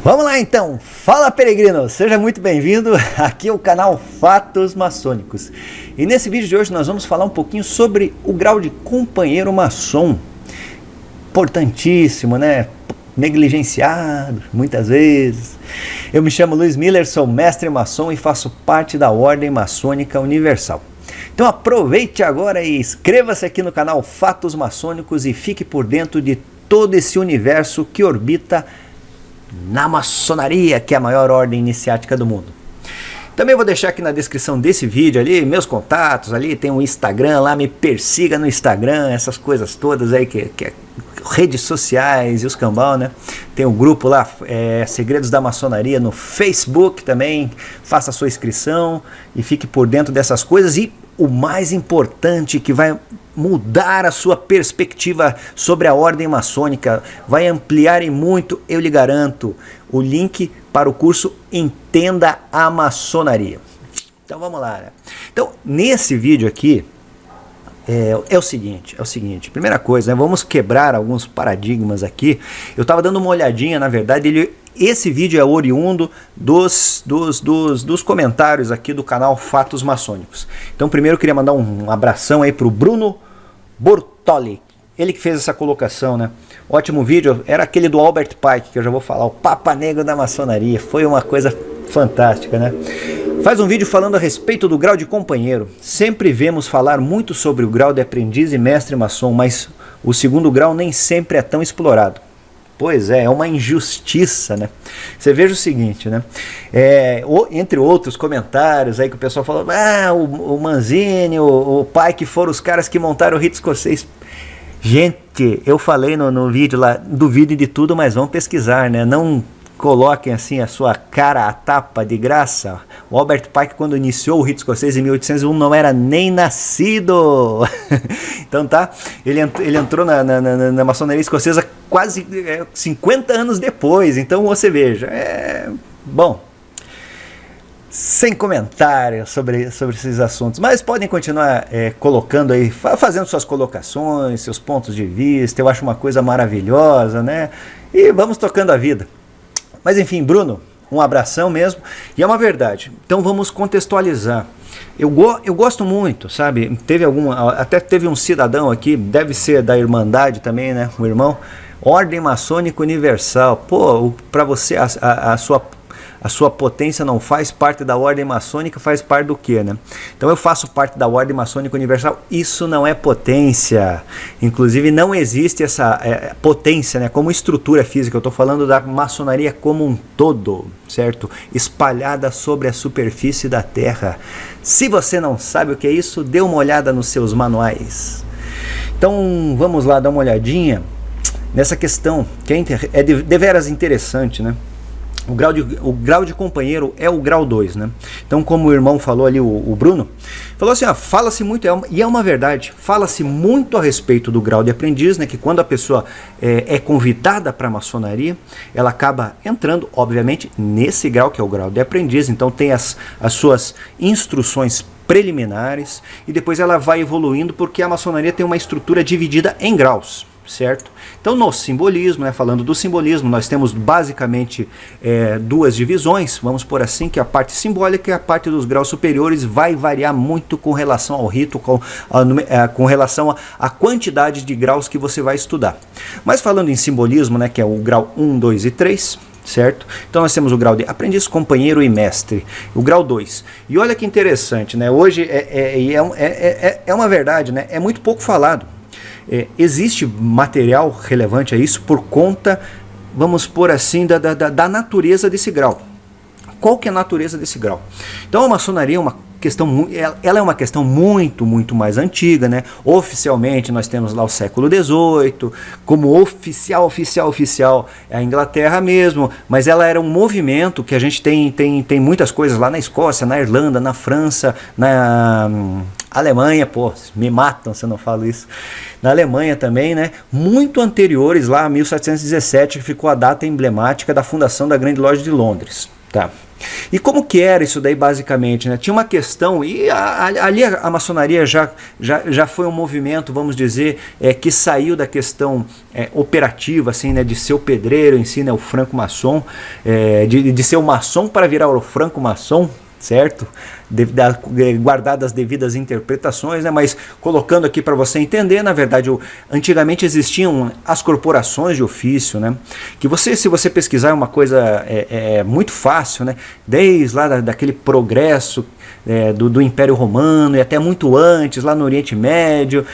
Vamos lá então, fala peregrino, seja muito bem-vindo, aqui é o canal Fatos Maçônicos. E nesse vídeo de hoje nós vamos falar um pouquinho sobre o grau de companheiro maçom. Importantíssimo, né? Negligenciado muitas vezes. Eu me chamo Luiz Miller, sou mestre maçom e faço parte da Ordem Maçônica Universal. Então aproveite agora e inscreva-se aqui no canal Fatos Maçônicos e fique por dentro de todo esse universo que orbita na maçonaria, que é a maior ordem iniciática do mundo. Também vou deixar aqui na descrição desse vídeo ali meus contatos, ali tem um Instagram lá, me persiga no Instagram, essas coisas todas aí que é redes sociais e os cambal, né? Tem um grupo lá, Segredos da Maçonaria no Facebook também, faça a sua inscrição e fique por dentro dessas coisas. E o mais importante, que vai mudar a sua perspectiva sobre a ordem maçônica, vai ampliar em muito, eu lhe garanto, o link para o curso Entenda a Maçonaria. Então vamos lá, né? Então nesse vídeo aqui é o seguinte, primeira coisa, né, vamos quebrar alguns paradigmas aqui. Eu estava dando uma olhadinha, na verdade, esse vídeo é oriundo dos comentários aqui do canal Fatos Maçônicos. Então primeiro eu queria mandar um abração aí para o Bruno Bortoli, ele que fez essa colocação, né? Ótimo vídeo, era aquele do Albert Pike, que eu já vou falar, o Papa Negro da Maçonaria, foi uma coisa fantástica, né? Faz um vídeo falando a respeito do grau de companheiro. Sempre vemos falar muito sobre o grau de aprendiz e mestre maçom, mas o segundo grau nem sempre é tão explorado. Pois é uma injustiça, né? Você veja o seguinte, né? Entre outros comentários aí que o pessoal falou, o Manzini, o Pike foram os caras que montaram o rito escocês. Gente, eu falei no vídeo lá, duvidem de tudo, mas vão pesquisar, né? Não coloquem assim a sua cara a tapa de graça. O Albert Pike, quando iniciou o rito escocês em 1801, não era nem nascido. Então tá, ele entrou na maçonaria escocesa quase 50 anos depois. Então você veja, bom, sem comentários sobre esses assuntos, mas podem continuar colocando aí, fazendo suas colocações, seus pontos de vista. Eu acho uma coisa maravilhosa, né? E vamos tocando a vida. Mas enfim, Bruno, um abração mesmo, e é uma verdade. Então vamos contextualizar. Eu gosto muito, sabe? Até teve um cidadão aqui, deve ser da Irmandade também, né? Um irmão, Ordem Maçônica Universal. Pô, para você a sua potência não faz parte da Ordem Maçônica, faz parte do quê, né? Então eu faço parte da Ordem Maçônica Universal, isso não é potência. Inclusive não existe essa potência, né, como estrutura física. Eu estou falando da maçonaria como um todo, certo? Espalhada sobre a superfície da Terra. Se você não sabe o que é isso, dê uma olhada nos seus manuais. Então vamos lá dar uma olhadinha nessa questão, que é deveras interessante, né? O grau de companheiro é o grau 2, né? Então, como o irmão falou ali, o Bruno, falou assim, fala-se muito, e é uma verdade, fala-se muito a respeito do grau de aprendiz, né? Que quando a pessoa é convidada para a maçonaria, ela acaba entrando, obviamente, nesse grau, que é o grau de aprendiz. Então tem as suas instruções preliminares, e depois ela vai evoluindo, porque a maçonaria tem uma estrutura dividida em graus, certo? Então no simbolismo, né, falando do simbolismo, nós temos basicamente duas divisões, vamos por assim, que a parte simbólica e a parte dos graus superiores vai variar muito com relação ao rito, com relação à quantidade de graus que você vai estudar. Mas falando em simbolismo, né, que é o grau 1, 2 e 3, certo? Então nós temos o grau de aprendiz, companheiro e mestre, o grau 2. E olha que interessante, né? Hoje é uma verdade, né? É muito pouco falado. Existe material relevante a isso por conta, vamos pôr assim, da natureza desse grau. Qual que é a natureza desse grau? Então a maçonaria é uma questão, ela é uma questão muito mais antiga, né? Oficialmente nós temos lá o século XVIII, como oficial é a Inglaterra mesmo, mas ela era um movimento que a gente tem muitas coisas lá na Escócia, na Irlanda, na França, na Alemanha, pô, me matam se eu não falo isso. Na Alemanha também, né? Muito anteriores lá a 1717, que ficou a data emblemática da fundação da Grande Loja de Londres. Tá. E como que era isso daí basicamente, né? Tinha uma questão, e ali a maçonaria já foi um movimento, vamos dizer, que saiu da questão operativa, assim, né, de ser o pedreiro em si, né, o franco-maçom, de ser o maçom para virar o franco-maçom, certo? Guardadas as devidas interpretações, né? Mas colocando aqui para você entender, na verdade, antigamente existiam as corporações de ofício, né? Que se você pesquisar é uma coisa muito fácil, né? Desde lá daquele progresso do Império Romano e até muito antes, lá no Oriente Médio,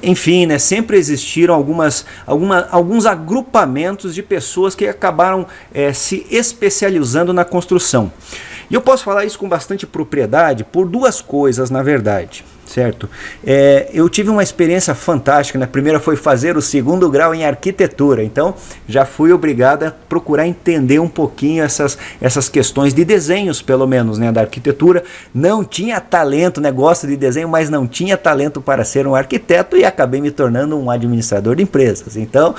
enfim, né, sempre existiram alguns agrupamentos de pessoas que acabaram se especializando na construção. E eu posso falar isso com bastante propriedade por duas coisas, na verdade, certo? Eu tive uma experiência fantástica, né? A primeira foi fazer o 2º grau em arquitetura, então já fui obrigado a procurar entender um pouquinho essas questões de desenhos, pelo menos, né, da arquitetura. Não tinha talento, né? Gosto de desenho, mas não tinha talento para ser um arquiteto e acabei me tornando um administrador de empresas. Então,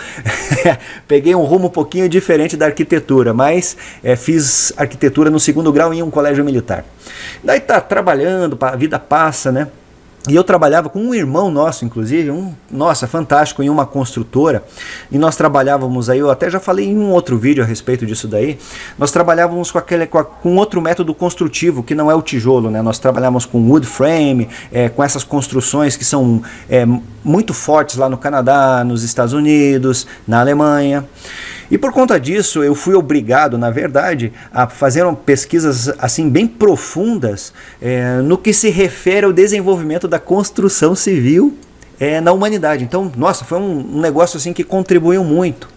peguei um rumo um pouquinho diferente da arquitetura, mas fiz arquitetura no 2º grau em um colégio militar. Daí tá trabalhando, a vida passa, né? E eu trabalhava com um irmão nosso, inclusive, fantástico, em uma construtora, e nós trabalhávamos aí, eu até já falei em um outro vídeo a respeito disso daí, nós trabalhávamos com outro método construtivo, que não é o tijolo, né? Nós trabalhávamos com wood frame, com essas construções que são muito fortes lá no Canadá, nos Estados Unidos, na Alemanha. E por conta disso, eu fui obrigado, na verdade, a fazer pesquisas assim bem profundas no que se refere ao desenvolvimento da construção civil na humanidade. Então, nossa, foi um negócio assim que contribuiu muito.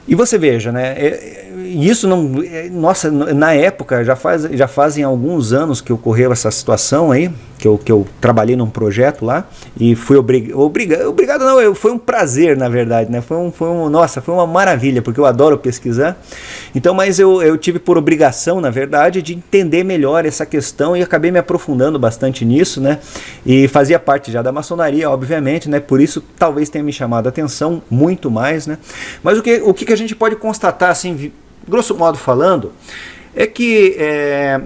E você veja, né? Isso não, nossa, na época já fazem alguns anos que ocorreu essa situação aí, que eu trabalhei num projeto lá e fui obrigado não, foi um prazer, na verdade, né? Nossa, foi uma maravilha, porque eu adoro pesquisar. Então, mas eu tive por obrigação, na verdade, de entender melhor essa questão e acabei me aprofundando bastante nisso, né? E fazia parte já da maçonaria, obviamente, né? Por isso talvez tenha me chamado a atenção muito mais, né? Mas o que a gente pode constatar, assim, grosso modo falando, é que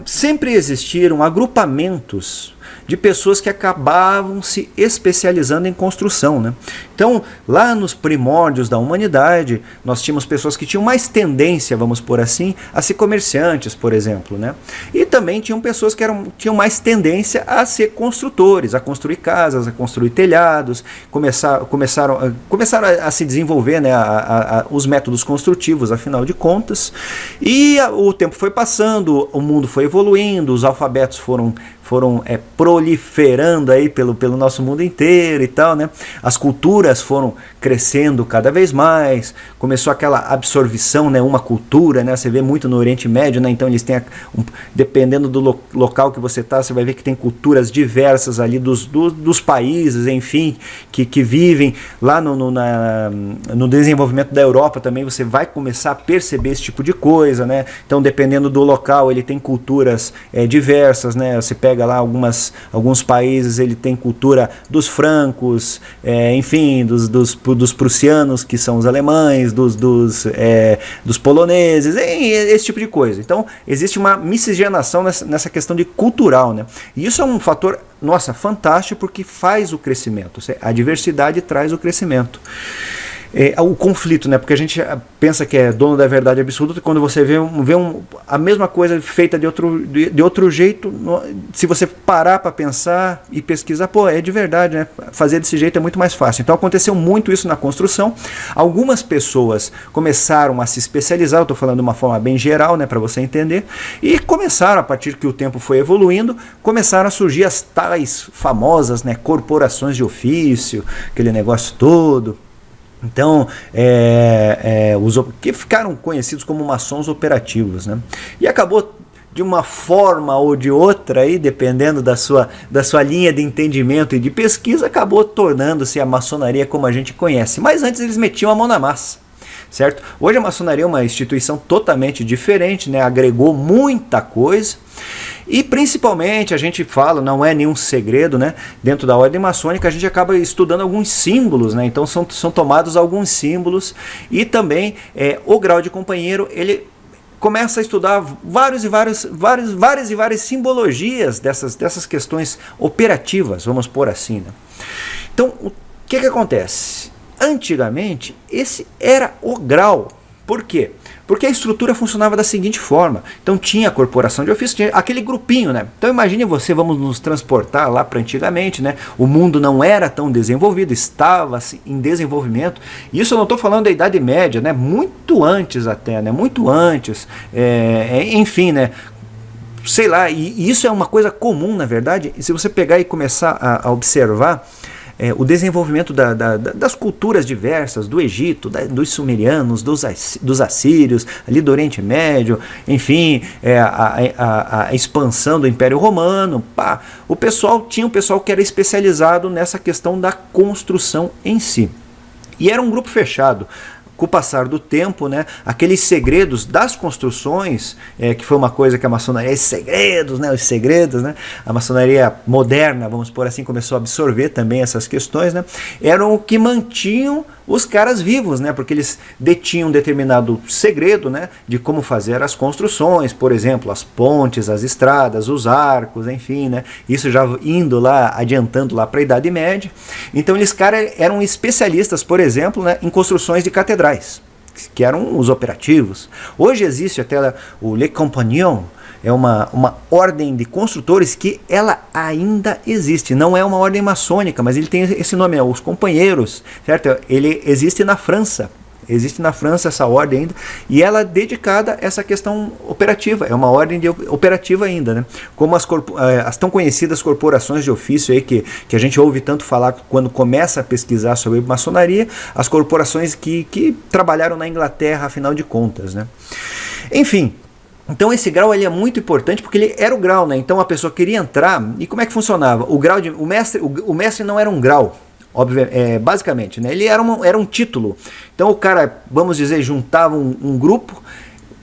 sempre existiram agrupamentos de pessoas que acabavam se especializando em construção, né? Então, lá nos primórdios da humanidade, nós tínhamos pessoas que tinham mais tendência, vamos por assim, a ser comerciantes, por exemplo, né? E também tinham pessoas que tinham mais tendência a ser construtores, a construir casas, a construir telhados, começaram a se desenvolver, né, os métodos construtivos, afinal de contas, e o tempo foi passando, o mundo foi evoluindo, os alfabetos foram proliferando aí pelo nosso mundo inteiro e tal, né? As culturas foram crescendo cada vez mais, começou aquela absorção, né? Uma cultura, né? Você vê muito no Oriente Médio, né? Então eles têm, dependendo do local que você está, você vai ver que tem culturas diversas ali dos países, enfim, que vivem lá no desenvolvimento da Europa também, você vai começar a perceber esse tipo de coisa, né? Então, dependendo do local, ele tem culturas diversas, né? Você pega lá alguns países, ele tem cultura dos francos, enfim, dos prussianos, que são os alemães, dos poloneses, esse tipo de coisa. Então, existe uma miscigenação nessa questão de cultural, né? E isso é um fator, nossa, fantástico, porque faz o crescimento. A diversidade traz o crescimento. O conflito, né? Porque a gente pensa que é dono da verdade absoluta, quando você vê a mesma coisa feita de outro jeito, se você parar para pensar e pesquisar, é de verdade, né? Fazer desse jeito é muito mais fácil. Então aconteceu muito isso na construção. Algumas pessoas começaram a se especializar, eu estou falando de uma forma bem geral, né, para você entender, e começaram, a partir que o tempo foi evoluindo, começaram a surgir as tais famosas, né, corporações de ofício, aquele negócio todo. Então, que ficaram conhecidos como maçons operativos, né? E acabou, de uma forma ou de outra, aí, dependendo da sua linha de entendimento e de pesquisa, acabou tornando-se a maçonaria como a gente conhece. Mas antes eles metiam a mão na massa, certo? Hoje a maçonaria é uma instituição totalmente diferente, né? Agregou muita coisa. E principalmente, a gente fala, não é nenhum segredo, né? Dentro da ordem maçônica a gente acaba estudando alguns símbolos, né? Então são tomados alguns símbolos, e também o grau de companheiro, ele começa a estudar várias e várias simbologias dessas questões operativas, vamos pôr assim, né? Então, o que acontece? Antigamente, esse era o grau. Por quê? Porque a estrutura funcionava da seguinte forma. Então tinha a corporação de ofício, tinha aquele grupinho, né? Então imagine você, vamos nos transportar lá para antigamente, né? O mundo não era tão desenvolvido, estava assim, em desenvolvimento. Isso eu não estou falando da Idade Média, né? Muito antes até, né? Muito antes. Enfim, né? Sei lá, e isso é uma coisa comum, na verdade. E se você pegar e começar a observar o desenvolvimento das culturas diversas, do Egito, dos sumerianos, dos assírios, ali do Oriente Médio, enfim, a expansão do Império Romano, tinha um pessoal que era especializado nessa questão da construção em si. E era um grupo fechado. Com o passar do tempo, né, aqueles segredos das construções, que foi uma coisa que a maçonaria, os segredos, né, a maçonaria moderna, vamos por assim, começou a absorver também essas questões, né, eram o que mantinham os caras vivos, né, porque eles detinham um determinado segredo, né, de como fazer as construções, por exemplo, as pontes, as estradas, os arcos, enfim, né, isso já indo lá, adiantando lá para a Idade Média. Então eles caras eram especialistas, por exemplo, né, em construções de catedrais, que eram os operativos. Hoje existe até o Le Compagnon, é uma ordem de construtores que ela ainda existe. Não é uma ordem maçônica, mas ele tem esse nome, os companheiros, certo? Ele existe na França. Existe na França essa ordem ainda, e ela é dedicada a essa questão operativa, é uma ordem operativa ainda, né? Como as tão conhecidas corporações de ofício aí que a gente ouve tanto falar quando começa a pesquisar sobre maçonaria, as corporações que trabalharam na Inglaterra, afinal de contas, né? Enfim, então esse grau ele é muito importante porque ele era o grau, né? Então a pessoa queria entrar, e como é que funcionava? O mestre não era um grau, basicamente, né? Ele era um título. Então o cara, vamos dizer, juntava um grupo,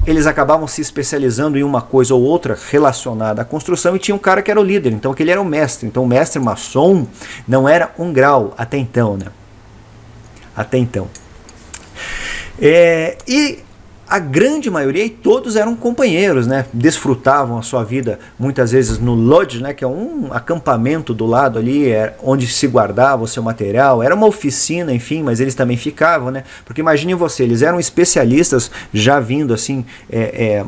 eles acabavam se especializando em uma coisa ou outra relacionada à construção, e tinha um cara que era o líder, então aquele era o mestre. Então o mestre maçom não era um grau até então, né? Até então. E a grande maioria, e todos eram companheiros, né? Desfrutavam a sua vida muitas vezes no lodge, né? Que é um acampamento do lado ali, onde se guardava o seu material. Era uma oficina, enfim, mas eles também ficavam, né? Porque imagine você, eles eram especialistas, já vindo assim,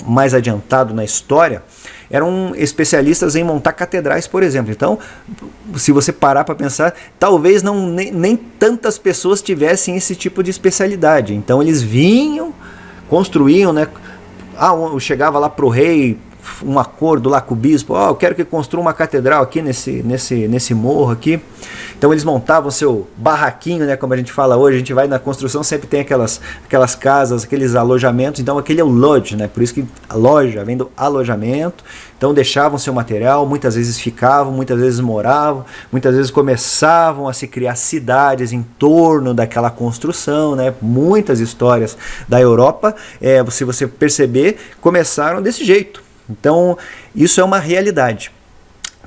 mais adiantado na história, eram especialistas em montar catedrais, por exemplo. Então, se você parar para pensar, talvez nem tantas pessoas tivessem esse tipo de especialidade. Então eles vinham, construíam, né? Chegava lá pro rei, um acordo lá com o bispo, eu quero que construa uma catedral aqui nesse morro aqui. Então eles montavam seu barraquinho, né, como a gente fala hoje. A gente vai na construção, sempre tem aquelas casas, aqueles alojamentos. Então aquele é o lodge, né? Por isso que a loja vem do alojamento. Então deixavam seu material, muitas vezes ficavam, muitas vezes moravam, muitas vezes começavam a se criar cidades em torno daquela construção, né? Muitas histórias da Europa, se você perceber, começaram desse jeito. Então isso é uma realidade.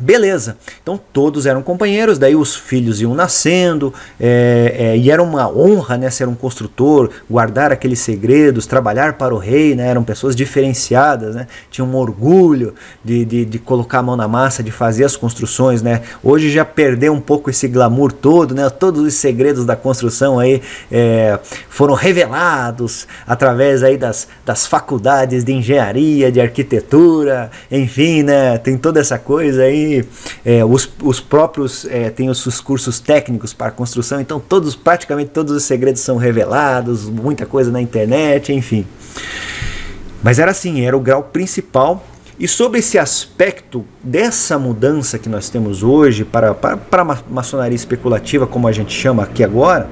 Beleza, então todos eram companheiros, daí os filhos iam nascendo, e era uma honra, né, ser um construtor, guardar aqueles segredos, trabalhar para o rei, né, eram pessoas diferenciadas, né, tinham um orgulho de colocar a mão na massa, de fazer as construções, né. Hoje já perdeu um pouco esse glamour todo, né, todos os segredos da construção aí foram revelados através aí das faculdades de engenharia, de arquitetura, enfim, né, tem toda essa coisa aí. Os próprios têm os seus cursos técnicos para construção, então praticamente todos os segredos são revelados, muita coisa na internet, enfim. Mas era assim, era o grau principal. E sobre esse aspecto dessa mudança que nós temos hoje para a maçonaria especulativa, como a gente chama aqui agora,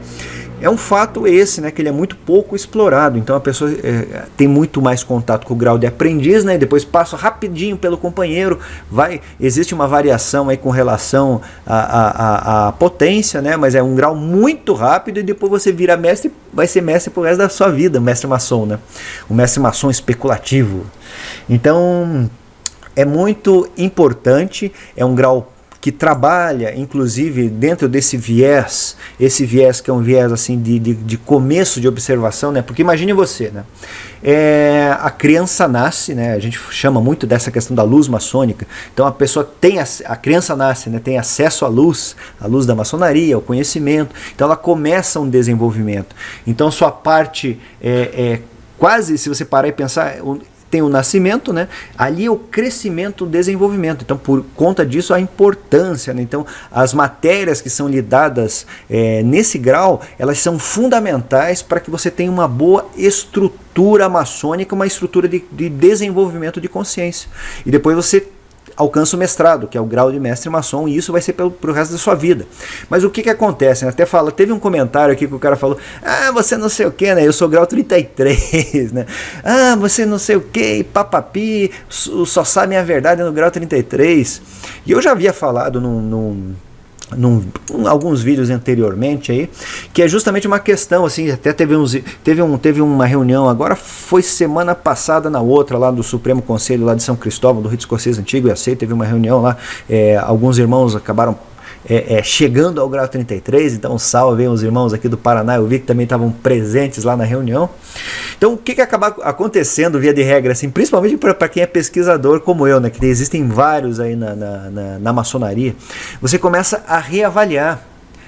é um fato esse, né, que ele é muito pouco explorado. Então a pessoa tem muito mais contato com o grau de aprendiz, né, e depois passa rapidinho pelo companheiro. Existe uma variação aí com relação à potência, né, mas é um grau muito rápido, e depois você vira mestre, vai ser mestre pro resto da sua vida, mestre maçom, né, um mestre maçom especulativo. Então é muito importante, é um grau que trabalha, inclusive, dentro desse viés, esse viés que é um viés assim, de começo de observação, né? Porque imagine você, né? A criança nasce, né? A gente chama muito dessa questão da luz maçônica. Então a pessoa tem, a criança nasce, né? Tem acesso à luz da maçonaria, ao conhecimento. Então ela começa um desenvolvimento. Então sua parte quase, se você parar e pensar, tem o nascimento, né? Ali é o crescimento, o desenvolvimento. Então, por conta disso, a importância, né? Então, as matérias que são lidadas nesse grau, elas são fundamentais para que você tenha uma boa estrutura maçônica, uma estrutura de desenvolvimento de consciência. E depois você alcança o mestrado, que é o grau de mestre maçom, e isso vai ser pro resto da sua vida. Mas o que acontece? Né? Até teve um comentário aqui que o cara falou, você não sei o que, né? Eu sou grau 33, né? Você não sei o que, papapi, só sabem a verdade no grau 33. E eu já havia falado alguns vídeos anteriormente aí, que é justamente uma questão assim, até teve uma reunião, agora foi semana passada na outra, lá do Supremo Conselho lá de São Cristóvão, do Rito Escocês Antigo e Aceito, teve uma reunião lá, alguns irmãos acabaram chegando ao grau 33, então um salve aí os irmãos aqui do Paraná, eu vi que também estavam presentes lá na reunião. Então o que acaba acontecendo via de regra, assim, principalmente para quem é pesquisador como eu, né, que existem vários aí na maçonaria, você começa a reavaliar,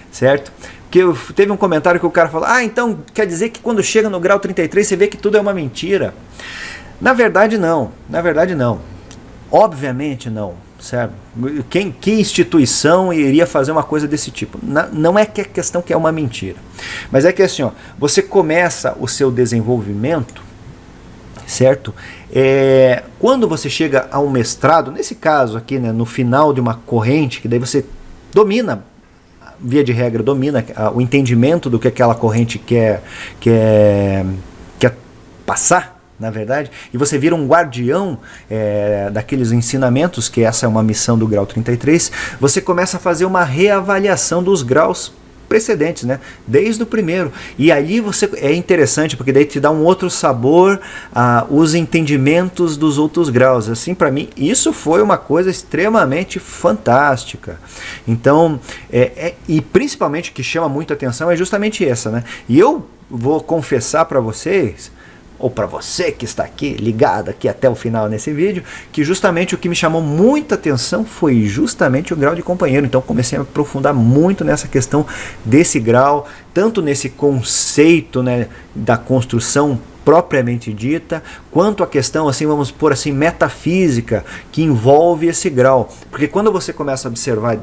certo? Porque teve um comentário que o cara falou, então quer dizer que quando chega no grau 33 você vê que tudo é uma mentira. Na verdade não, obviamente não. Certo? Que instituição iria fazer uma coisa desse tipo? Não é que a questão que é uma mentira, mas é que assim, você começa o seu desenvolvimento, certo? Quando você chega a um mestrado, nesse caso aqui, né, no final de uma corrente, que daí você domina, via de regra, domina o entendimento do que aquela corrente quer passar, na verdade, e você vira um guardião daqueles ensinamentos, que essa é uma missão do grau 33, você começa a fazer uma reavaliação dos graus precedentes, né? Desde o primeiro. E ali é interessante, porque daí te dá um outro sabor os entendimentos dos outros graus. Assim, para mim, isso foi uma coisa extremamente fantástica. Então, e principalmente o que chama muita atenção é justamente essa, né? E eu vou confessar para vocês, ou para você que está aqui, ligado aqui até o final nesse vídeo, que justamente o que me chamou muita atenção foi justamente o grau de companheiro. Então comecei a me aprofundar muito nessa questão desse grau, tanto nesse conceito, né, da construção propriamente dita, quanto a questão, assim, vamos pôr assim, metafísica, que envolve esse grau. Porque quando você começa a observar,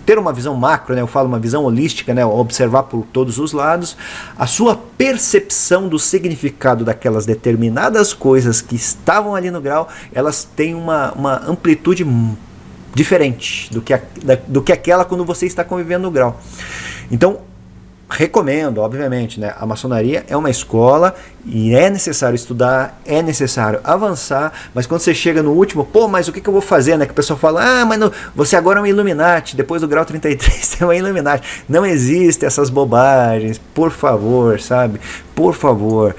ter uma visão macro, né, eu falo uma visão holística, né, observar por todos os lados, a sua percepção do significado daquelas determinadas coisas que estavam ali no grau, elas têm uma amplitude diferente do que aquela quando você está convivendo no grau. Então, recomendo, obviamente, né? A maçonaria é uma escola e é necessário estudar, é necessário avançar, mas quando você chega no último, mas o que eu vou fazer, né? Que o pessoal fala, mas não, você agora é um Illuminati, depois do grau 33 você é um Illuminati. Não existe essas bobagens, por favor, sabe? Por favor.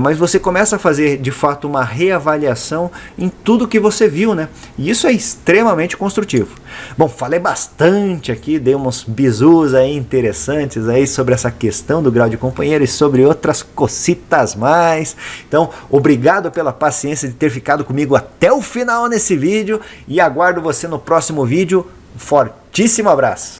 Mas você começa a fazer, de fato, uma reavaliação em tudo que você viu, né? E isso é extremamente construtivo. Bom, falei bastante aqui, dei uns bizus aí interessantes aí sobre essa questão do grau de companheiro e sobre outras cositas mais. Então, obrigado pela paciência de ter ficado comigo até o final nesse vídeo e aguardo você no próximo vídeo. Um fortíssimo abraço!